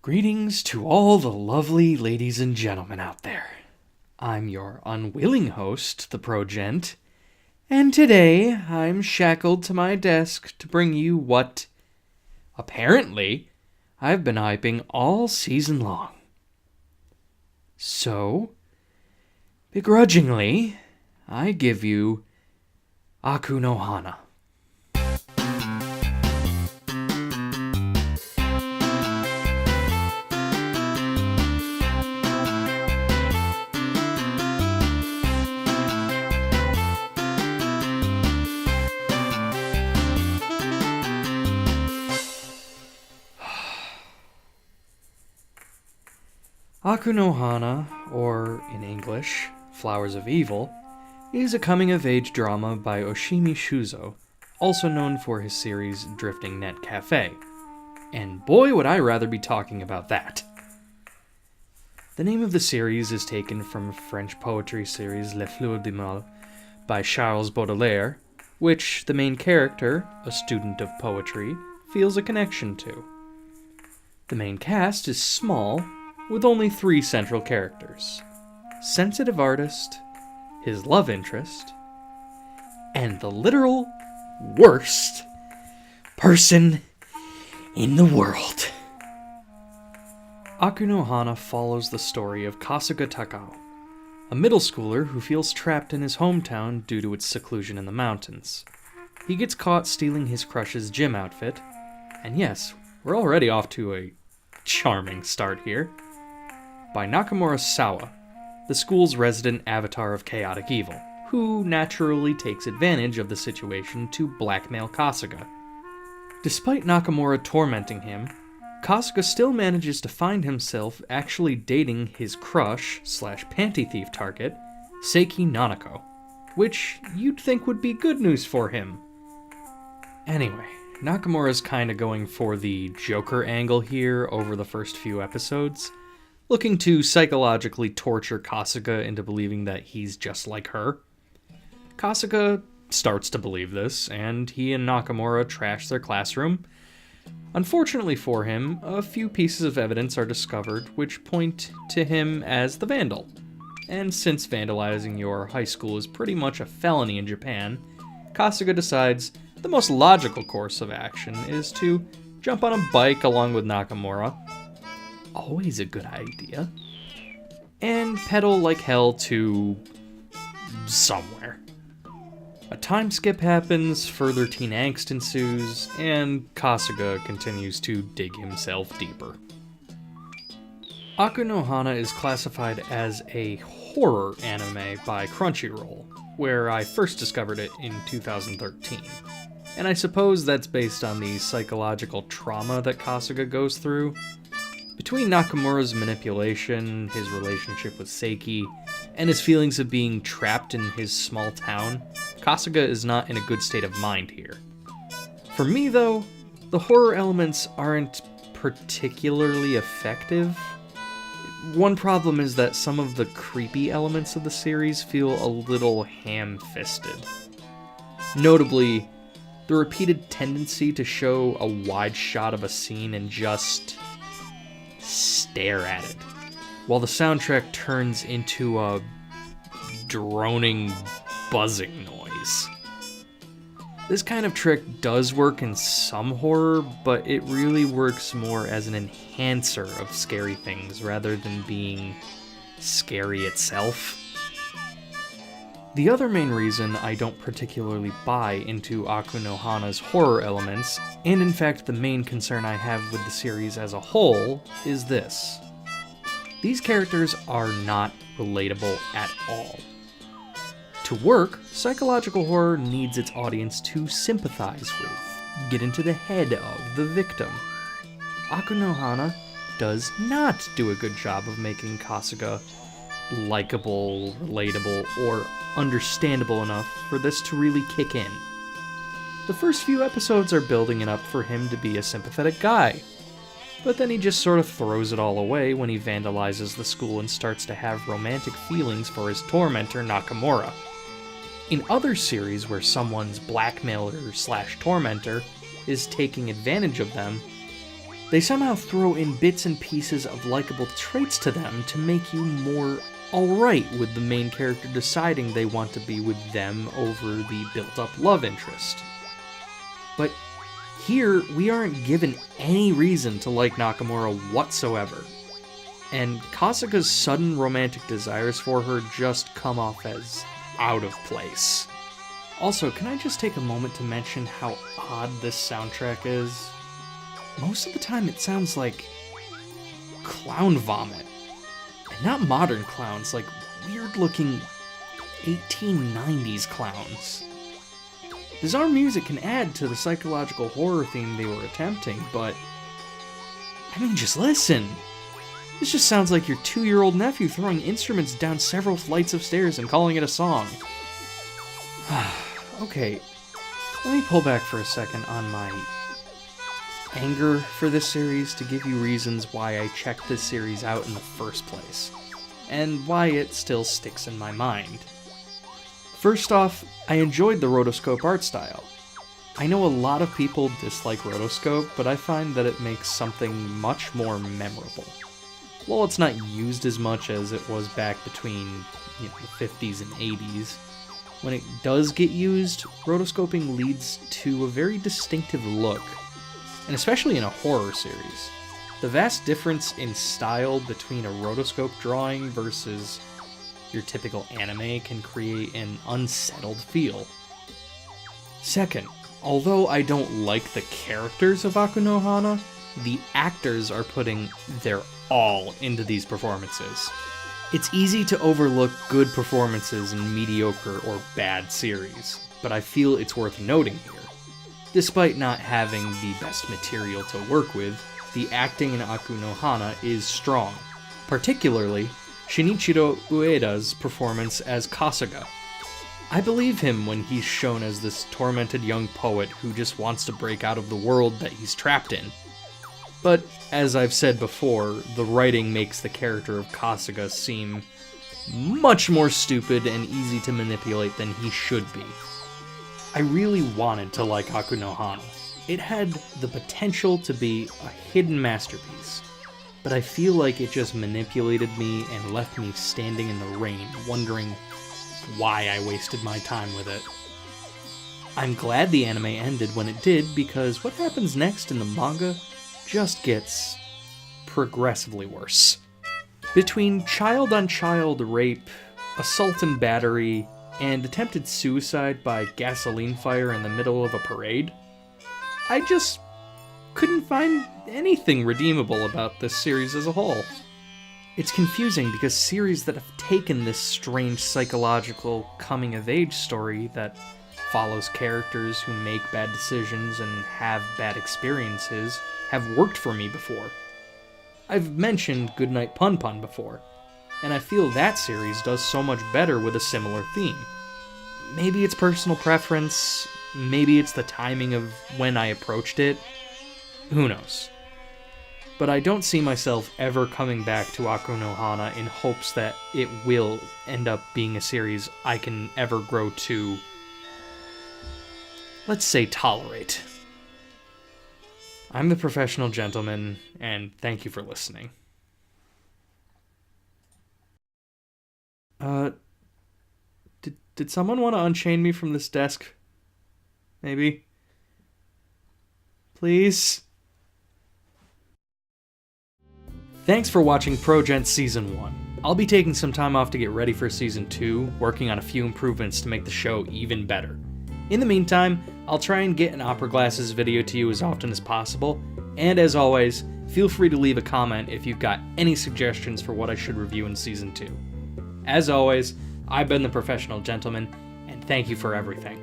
Greetings to all the lovely ladies and gentlemen out there. I'm your unwilling host, the ProGent, and today I'm shackled to my desk to bring you what, apparently, I've been hyping all season long. So, begrudgingly, I give you Aku no Hana. Aku no Hana, or in English, Flowers of Evil, is a coming-of-age drama by Oshimi Shuzo, also known for his series Drifting Net Cafe. And boy would I rather be talking about that. The name of the series is taken from French poetry series Les Fleurs du Mal by Charles Baudelaire, which the main character, a student of poetry, feels a connection to. The main cast is small, with only 3 central characters: sensitive artist, his love interest, and the literal worst person in the world. Aku no Hana follows the story of Kasuga Takao, a middle schooler who feels trapped in his hometown due to its seclusion in the mountains. He gets caught stealing his crush's gym outfit, and yes, we're already off to a charming start here, by Nakamura Sawa, the school's resident avatar of chaotic evil, who naturally takes advantage of the situation to blackmail Kasuga. Despite Nakamura tormenting him, Kasuga still manages to find himself actually dating his crush/panty thief target, Seiki Nanako, which you'd think would be good news for him. Anyway, Nakamura's kinda going for the Joker angle here over the first few episodes, looking to psychologically torture Kasuga into believing that he's just like her. Kasuga starts to believe this, and he and Nakamura trash their classroom. Unfortunately for him, a few pieces of evidence are discovered which point to him as the vandal. And since vandalizing your high school is pretty much a felony in Japan, Kasuga decides the most logical course of action is to jump on a bike along with Nakamura, always a good idea, and pedal like hell to somewhere. A time skip happens, further teen angst ensues, and Kasuga continues to dig himself deeper. Aku no Hana is classified as a horror anime by Crunchyroll, where I first discovered it in 2013. And I suppose that's based on the psychological trauma that Kasuga goes through. Between Nakamura's manipulation, his relationship with Seiki, and his feelings of being trapped in his small town, Kasuga is not in a good state of mind here. For me, though, the horror elements aren't particularly effective. One problem is that some of the creepy elements of the series feel a little ham-fisted. Notably, the repeated tendency to show a wide shot of a scene and just stare at it, while the soundtrack turns into a droning, buzzing noise. This kind of trick does work in some horror, but it really works more as an enhancer of scary things rather than being scary itself. The other main reason I don't particularly buy into Aku no Hana's horror elements, and in fact the main concern I have with the series as a whole, is this. These characters are not relatable at all. To work, psychological horror needs its audience to sympathize with, get into the head of the victim. Aku no Hana does not do a good job of making Kasuga likable, relatable, or understandable enough for this to really kick in. The first few episodes are building it up for him to be a sympathetic guy, but then he just sort of throws it all away when he vandalizes the school and starts to have romantic feelings for his tormentor Nakamura. In other series where someone's blackmailer/tormentor is taking advantage of them, They somehow throw in bits and pieces of likable traits to them to make you more alright with the main character deciding they want to be with them over the built-up love interest. But here, we aren't given any reason to like Nakamura whatsoever, and Kasuga's sudden romantic desires for her just come off as out of place. Also, can I just take a moment to mention how odd this soundtrack is? Most of the time it sounds like clown vomit. And not modern clowns, like weird-looking 1890s clowns. Bizarre music can add to the psychological horror theme they were attempting, but I mean, just listen. This just sounds like your 2-year-old nephew throwing instruments down several flights of stairs and calling it a song. Okay, let me pull back for a second on my anger for this series to give you reasons why I checked this series out in the first place, and why it still sticks in my mind. First off, I enjoyed the rotoscope art style. I know a lot of people dislike rotoscope, but I find that it makes something much more memorable. While it's not used as much as it was back between the 50s and 80s, when it does get used, rotoscoping leads to a very distinctive look, and especially in a horror series. The vast difference in style between a rotoscope drawing versus your typical anime can create an unsettled feel. Second, although I don't like the characters of Aku no Hana, the actors are putting their all into these performances. It's easy to overlook good performances in mediocre or bad series, but I feel it's worth noting here. Despite not having the best material to work with, the acting in Aku no Hana is strong, particularly Shinichiro Ueda's performance as Kasuga. I believe him when he's shown as this tormented young poet who just wants to break out of the world that he's trapped in. But, as I've said before, the writing makes the character of Kasuga seem much more stupid and easy to manipulate than he should be. I really wanted to like Aku no Hana. It had the potential to be a hidden masterpiece, but I feel like it just manipulated me and left me standing in the rain, wondering why I wasted my time with it. I'm glad the anime ended when it did, because what happens next in the manga just gets progressively worse. Between child-on-child rape, assault and battery, and attempted suicide by gasoline fire in the middle of a parade, I just couldn't find anything redeemable about this series as a whole. It's confusing because series that have taken this strange psychological coming-of-age story that follows characters who make bad decisions and have bad experiences have worked for me before. I've mentioned Goodnight Pun Pun before, and I feel that series does so much better with a similar theme. Maybe it's personal preference, maybe it's the timing of when I approached it, who knows. But I don't see myself ever coming back to Aku no Hana in hopes that it will end up being a series I can ever grow to, let's say, tolerate. I'm the Professional Gentleman, and thank you for listening. Did someone want to unchain me from this desk? Maybe? Please? Thanks for watching ProGent Season 1. I'll be taking some time off to get ready for Season 2, working on a few improvements to make the show even better. In the meantime, I'll try and get an Opera Glasses video to you as often as possible, and as always, feel free to leave a comment if you've got any suggestions for what I should review in Season 2. As always, I've been the Professional Gentleman, and thank you for everything.